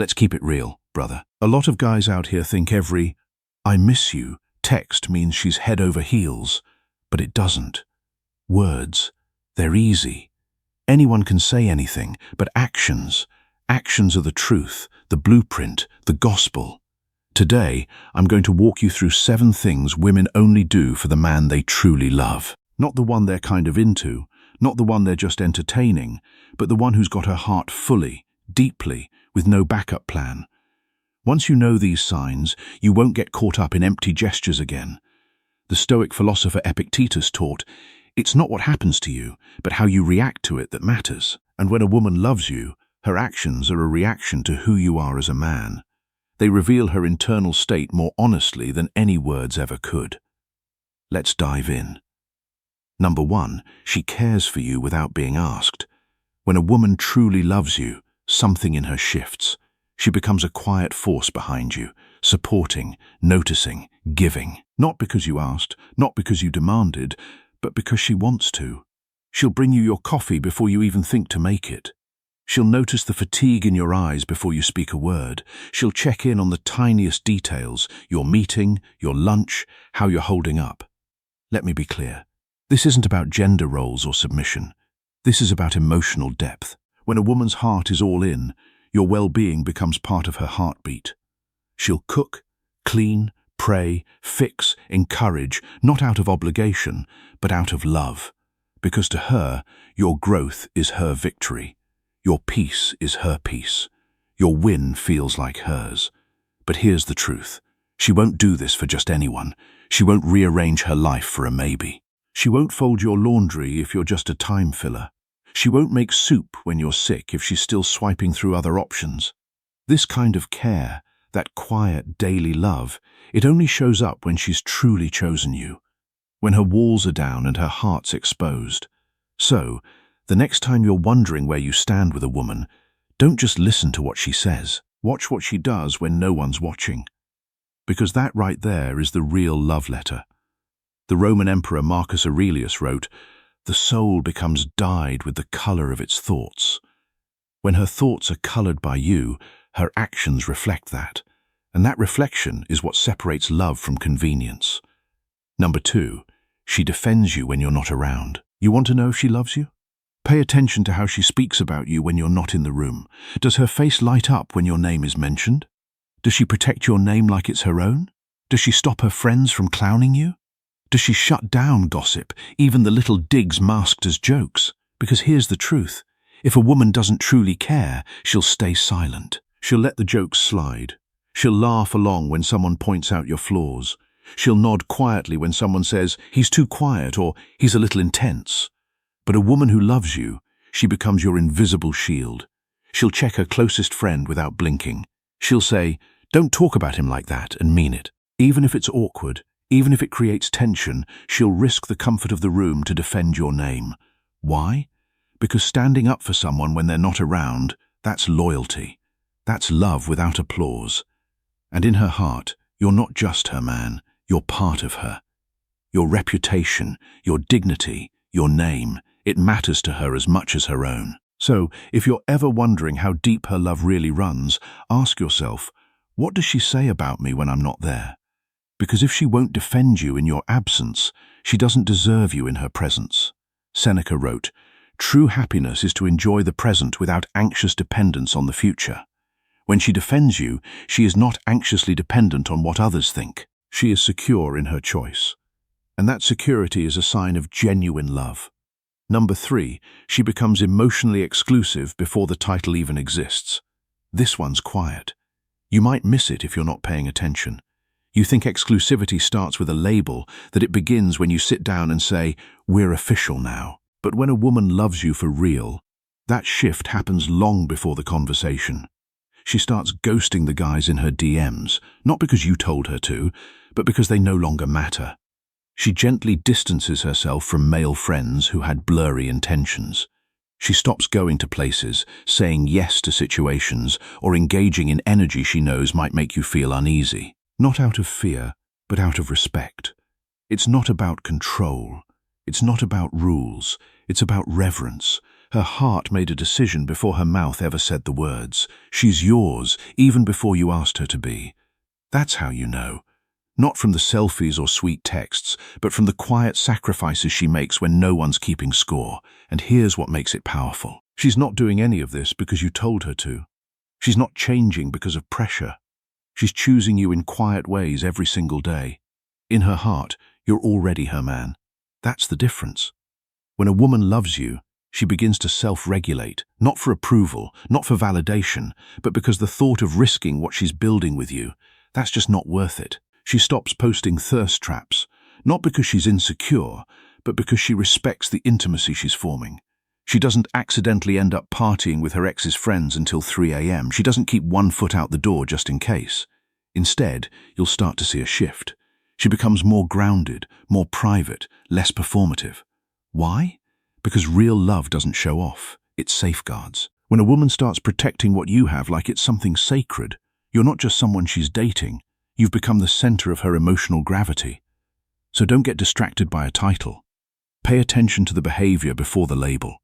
Let's keep it real, brother. A lot of guys out here think every "I miss you" text means she's head over heels, but it doesn't. Words, they're easy. Anyone can say anything, but actions are the truth, the blueprint, the gospel. Today, I'm going to walk you through 7 things women only do for the man they truly love. Not the one they're kind of into, not the one they're just entertaining, but the one who's got her heart fully, deeply, with no backup plan. Once you know these signs, you won't get caught up in empty gestures again. The Stoic philosopher Epictetus taught, it's not what happens to you, but how you react to it that matters. And when a woman loves you, her actions are a reaction to who you are as a man. They reveal her internal state more honestly than any words ever could. Let's dive in. Number 1, she cares for you without being asked. When a woman truly loves you, something in her shifts. She becomes a quiet force behind you, supporting, noticing, giving. Not because you asked, not because you demanded, but because she wants to. She'll bring you your coffee before you even think to make it. She'll notice the fatigue in your eyes before you speak a word. She'll check in on the tiniest details, your meeting, your lunch, how you're holding up. Let me be clear. This isn't about gender roles or submission. This is about emotional depth. When a woman's heart is all in, your well-being becomes part of her heartbeat. She'll cook, clean, pray, fix, encourage, not out of obligation, but out of love. Because to her, your growth is her victory. Your peace is her peace. Your win feels like hers. But here's the truth. She won't do this for just anyone. She won't rearrange her life for a maybe. She won't fold your laundry if you're just a time filler. She won't make soup when you're sick if she's still swiping through other options. This kind of care, that quiet daily love, it only shows up when she's truly chosen you, when her walls are down and her heart's exposed. So, the next time you're wondering where you stand with a woman, don't just listen to what she says. Watch what she does when no one's watching. Because that right there is the real love letter. The Roman Emperor Marcus Aurelius wrote, "The soul becomes dyed with the color of its thoughts." When her thoughts are colored by you, her actions reflect that. And that reflection is what separates love from convenience. Number 2, she defends you when you're not around. You want to know if she loves you? Pay attention to how she speaks about you when you're not in the room. Does her face light up when your name is mentioned? Does she protect your name like it's her own? Does she stop her friends from clowning you? Does she shut down gossip, even the little digs masked as jokes? Because here's the truth. If a woman doesn't truly care, she'll stay silent. She'll let the jokes slide. She'll laugh along when someone points out your flaws. She'll nod quietly when someone says, "He's too quiet," or "He's a little intense." But a woman who loves you, she becomes your invisible shield. She'll check her closest friend without blinking. She'll say, "Don't talk about him like that," and mean it. Even if it's awkward, even if it creates tension, she'll risk the comfort of the room to defend your name. Why? Because standing up for someone when they're not around, that's loyalty. That's love without applause. And in her heart, you're not just her man, you're part of her. Your reputation, your dignity, your name, it matters to her as much as her own. So, if you're ever wondering how deep her love really runs, ask yourself, what does she say about me when I'm not there? Because if she won't defend you in your absence, she doesn't deserve you in her presence. Seneca wrote, "True happiness is to enjoy the present without anxious dependence on the future." When she defends you, she is not anxiously dependent on what others think. She is secure in her choice. And that security is a sign of genuine love. Number 3, she becomes emotionally exclusive before the title even exists. This one's quiet. You might miss it if you're not paying attention. You think exclusivity starts with a label, that it begins when you sit down and say, "We're official now." But when a woman loves you for real, that shift happens long before the conversation. She starts ghosting the guys in her DMs, not because you told her to, but because they no longer matter. She gently distances herself from male friends who had blurry intentions. She stops going to places, saying yes to situations, or engaging in energy she knows might make you feel uneasy. Not out of fear, but out of respect. It's not about control. It's not about rules. It's about reverence. Her heart made a decision before her mouth ever said the words. She's yours, even before you asked her to be. That's how you know. Not from the selfies or sweet texts, but from the quiet sacrifices she makes when no one's keeping score. And here's what makes it powerful. She's not doing any of this because you told her to. She's not changing because of pressure. She's choosing you in quiet ways every single day. In her heart, you're already her man. That's the difference. When a woman loves you, she begins to self-regulate, not for approval, not for validation, but because the thought of risking what she's building with you, that's just not worth it. She stops posting thirst traps, not because she's insecure, but because she respects the intimacy she's forming. She doesn't accidentally end up partying with her ex's friends until 3 a.m. She doesn't keep one foot out the door just in case. Instead, you'll start to see a shift. She becomes more grounded, more private, less performative. Why? Because real love doesn't show off, it safeguards. When a woman starts protecting what you have like it's something sacred, you're not just someone she's dating, you've become the center of her emotional gravity. So don't get distracted by a title. Pay attention to the behavior before the label.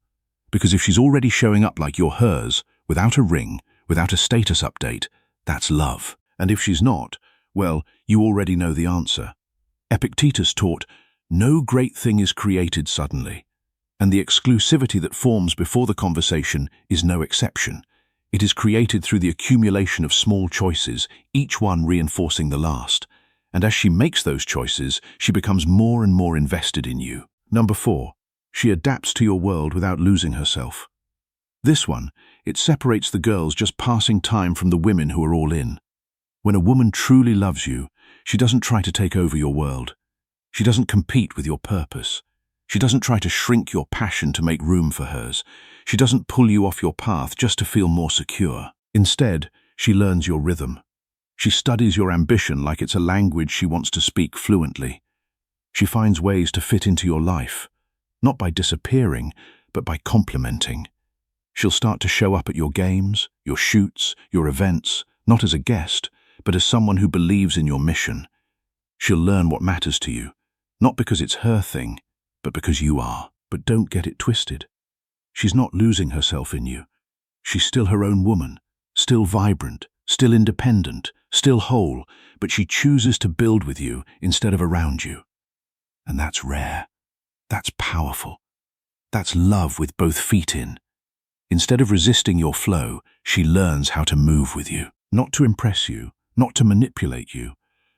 Because if she's already showing up like you're hers, without a ring, without a status update, that's love. And if she's not, well, you already know the answer. Epictetus taught, no great thing is created suddenly. And the exclusivity that forms before the conversation is no exception. It is created through the accumulation of small choices, each one reinforcing the last. And as she makes those choices, she becomes more and more invested in you. Number 4, she adapts to your world without losing herself. This one, it separates the girls just passing time from the women who are all in. When a woman truly loves you, she doesn't try to take over your world. She doesn't compete with your purpose. She doesn't try to shrink your passion to make room for hers. She doesn't pull you off your path just to feel more secure. Instead, she learns your rhythm. She studies your ambition like it's a language she wants to speak fluently. She finds ways to fit into your life, not by disappearing, but by complementing. She'll start to show up at your games, your shoots, your events, not as a guest, but as someone who believes in your mission. She'll learn what matters to you, not because it's her thing, but because you are. But don't get it twisted. She's not losing herself in you. She's still her own woman, still vibrant, still independent, still whole, but she chooses to build with you instead of around you. And that's rare. That's powerful. That's love with both feet in. Instead of resisting your flow, she learns how to move with you. Not to impress you, not to manipulate you,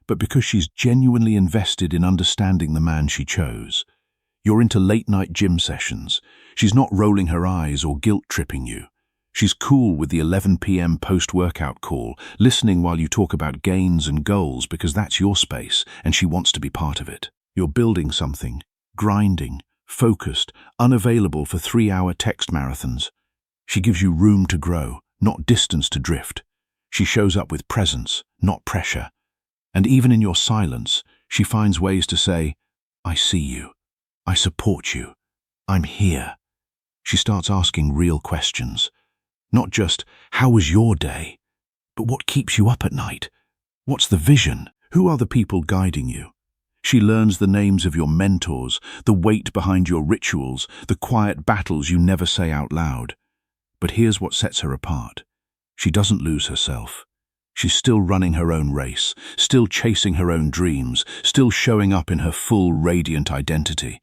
but because she's genuinely invested in understanding the man she chose. You're into late-night gym sessions. She's not rolling her eyes or guilt-tripping you. She's cool with the 11 p.m. post-workout call, listening while you talk about gains and goals because that's your space and she wants to be part of it. You're building something, grinding, focused, unavailable for 3-hour text marathons. She gives you room to grow, not distance to drift. She shows up with presence, not pressure. And even in your silence, she finds ways to say, I see you. I support you. I'm here. She starts asking real questions. Not just, how was your day? But what keeps you up at night? What's the vision? Who are the people guiding you? She learns the names of your mentors, the weight behind your rituals, the quiet battles you never say out loud. But here's what sets her apart. She doesn't lose herself. She's still running her own race, still chasing her own dreams, still showing up in her full, radiant identity.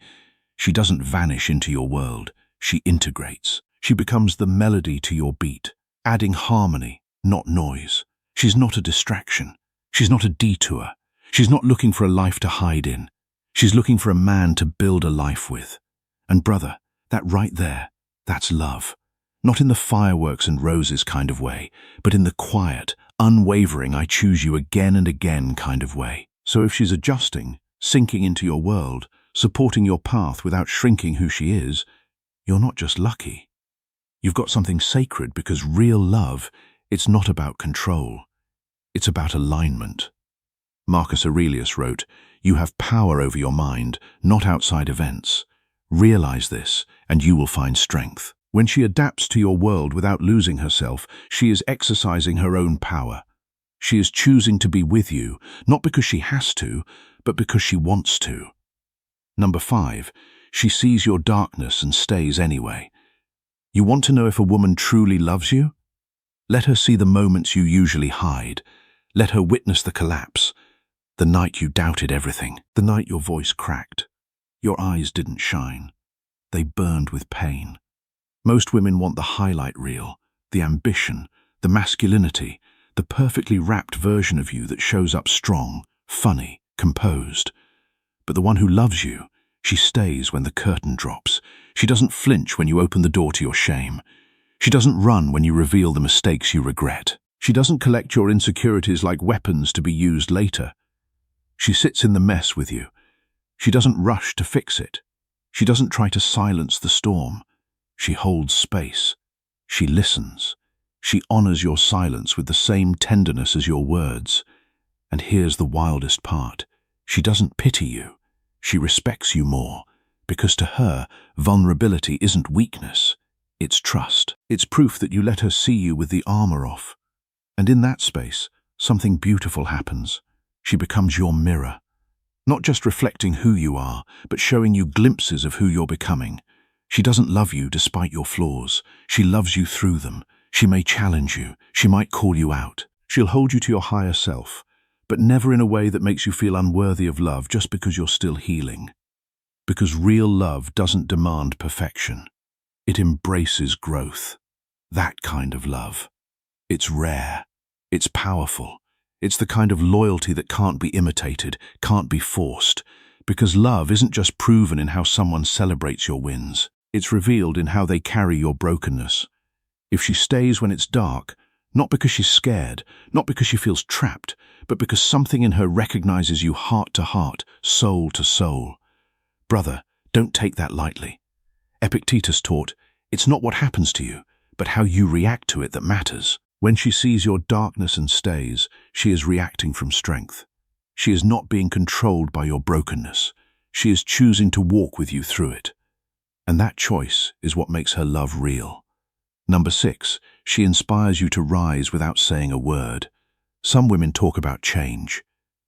She doesn't vanish into your world. She integrates. She becomes the melody to your beat, adding harmony, not noise. She's not a distraction. She's not a detour. She's not looking for a life to hide in. She's looking for a man to build a life with. And brother, that right there, that's love. Not in the fireworks and roses kind of way, but in the quiet, unwavering, I choose you again and again kind of way. So if she's adjusting, sinking into your world, supporting your path without shrinking who she is, you're not just lucky. You've got something sacred because real love, it's not about control. It's about alignment. Marcus Aurelius wrote, you have power over your mind, not outside events. Realize this, and you will find strength. When she adapts to your world without losing herself, she is exercising her own power. She is choosing to be with you, not because she has to, but because she wants to. Number 5, she sees your darkness and stays anyway. You want to know if a woman truly loves you? Let her see the moments you usually hide. Let her witness the collapse. The night you doubted everything. The night your voice cracked. Your eyes didn't shine. They burned with pain. Most women want the highlight reel, the ambition, the masculinity, the perfectly wrapped version of you that shows up strong, funny, composed. But the one who loves you, she stays when the curtain drops. She doesn't flinch when you open the door to your shame. She doesn't run when you reveal the mistakes you regret. She doesn't collect your insecurities like weapons to be used later. She sits in the mess with you. She doesn't rush to fix it. She doesn't try to silence the storm. She holds space. She listens. She honors your silence with the same tenderness as your words. And here's the wildest part. She doesn't pity you. She respects you more, because to her, vulnerability isn't weakness. It's trust. It's proof that you let her see you with the armor off. And in that space, something beautiful happens. She becomes your mirror. Not just reflecting who you are, but showing you glimpses of who you're becoming. She doesn't love you despite your flaws. She loves you through them. She may challenge you. She might call you out. She'll hold you to your higher self, but never in a way that makes you feel unworthy of love just because you're still healing. Because real love doesn't demand perfection. It embraces growth. That kind of love. It's rare. It's powerful. It's the kind of loyalty that can't be imitated, can't be forced. Because love isn't just proven in how someone celebrates your wins. It's revealed in how they carry your brokenness. If she stays when it's dark, not because she's scared, not because she feels trapped, but because something in her recognizes you heart to heart, soul to soul. Brother, don't take that lightly. Epictetus taught, it's not what happens to you, but how you react to it that matters. When she sees your darkness and stays, she is reacting from strength. She is not being controlled by your brokenness. She is choosing to walk with you through it. And that choice is what makes her love real. Number 6, she inspires you to rise without saying a word. Some women talk about change.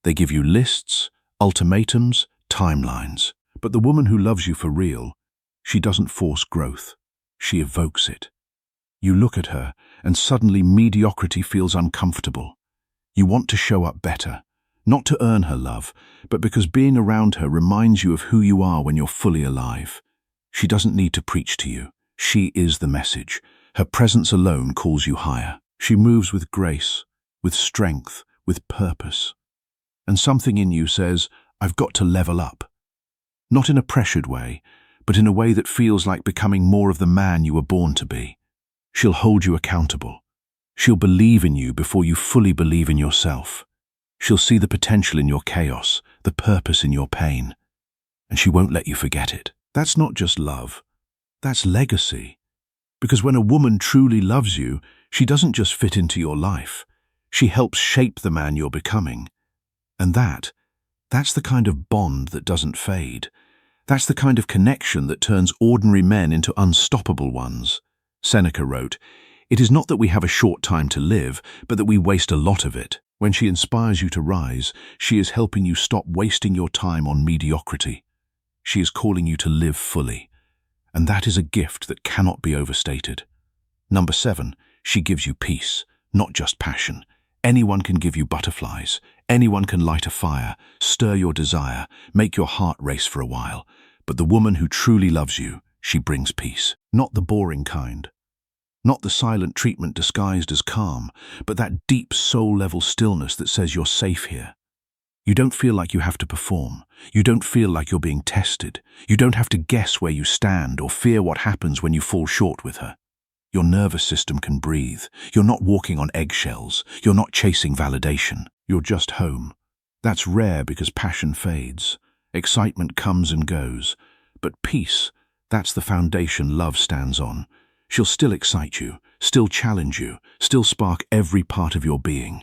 They give you lists, ultimatums, timelines. But the woman who loves you for real, she doesn't force growth. She evokes it. You look at her, and suddenly mediocrity feels uncomfortable. You want to show up better, not to earn her love, but because being around her reminds you of who you are when you're fully alive. She doesn't need to preach to you. She is the message. Her presence alone calls you higher. She moves with grace, with strength, with purpose. And something in you says, I've got to level up. Not in a pressured way, but in a way that feels like becoming more of the man you were born to be. She'll hold you accountable. She'll believe in you before you fully believe in yourself. She'll see the potential in your chaos, the purpose in your pain. And she won't let you forget it. That's not just love. That's legacy. Because when a woman truly loves you, she doesn't just fit into your life. She helps shape the man you're becoming. And that's the kind of bond that doesn't fade. That's the kind of connection that turns ordinary men into unstoppable ones. Seneca wrote, "It is not that we have a short time to live, but that we waste a lot of it." When she inspires you to rise, she is helping you stop wasting your time on mediocrity. She is calling you to live fully. And that is a gift that cannot be overstated. Number 7, she gives you peace, not just passion. Anyone can give you butterflies. Anyone can light a fire, stir your desire, make your heart race for a while. But the woman who truly loves you, she brings peace. Not the boring kind. Not the silent treatment disguised as calm, but that deep soul-level stillness that says you're safe here. You don't feel like you have to perform. You don't feel like you're being tested. You don't have to guess where you stand or fear what happens when you fall short with her. Your nervous system can breathe. You're not walking on eggshells. You're not chasing validation. You're just home. That's rare because passion fades. Excitement comes and goes. But peace, that's the foundation love stands on. She'll still excite you, still challenge you, still spark every part of your being.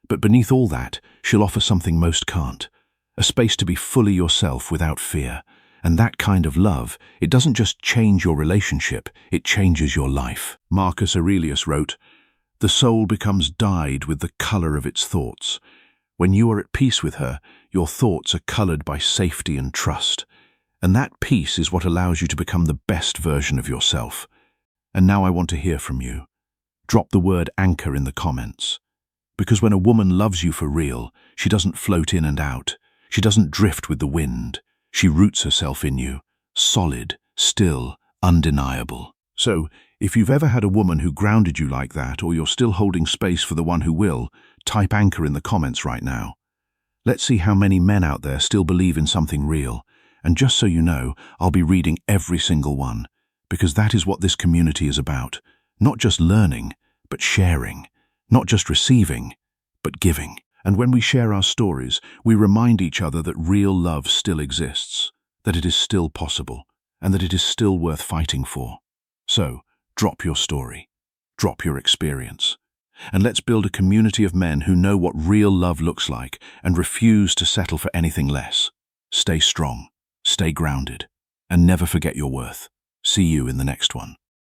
But beneath all that, she'll offer something most can't. A space to be fully yourself without fear. And that kind of love, it doesn't just change your relationship, it changes your life. Marcus Aurelius wrote, "The soul becomes dyed with the color of its thoughts." When you are at peace with her, your thoughts are colored by safety and trust. And that peace is what allows you to become the best version of yourself. And now I want to hear from you. Drop the word anchor in the comments. Because when a woman loves you for real, she doesn't float in and out. She doesn't drift with the wind. She roots herself in you, solid, still, undeniable. So, if you've ever had a woman who grounded you like that, or you're still holding space for the one who will, type anchor in the comments right now. Let's see how many men out there still believe in something real. And just so you know, I'll be reading every single one, because that is what this community is about. Not just learning, but sharing. Not just receiving, but giving. And when we share our stories, we remind each other that real love still exists, that it is still possible, and that it is still worth fighting for. So, drop your story, drop your experience, and let's build a community of men who know what real love looks like and refuse to settle for anything less. Stay strong, stay grounded, and never forget your worth. See you in the next one.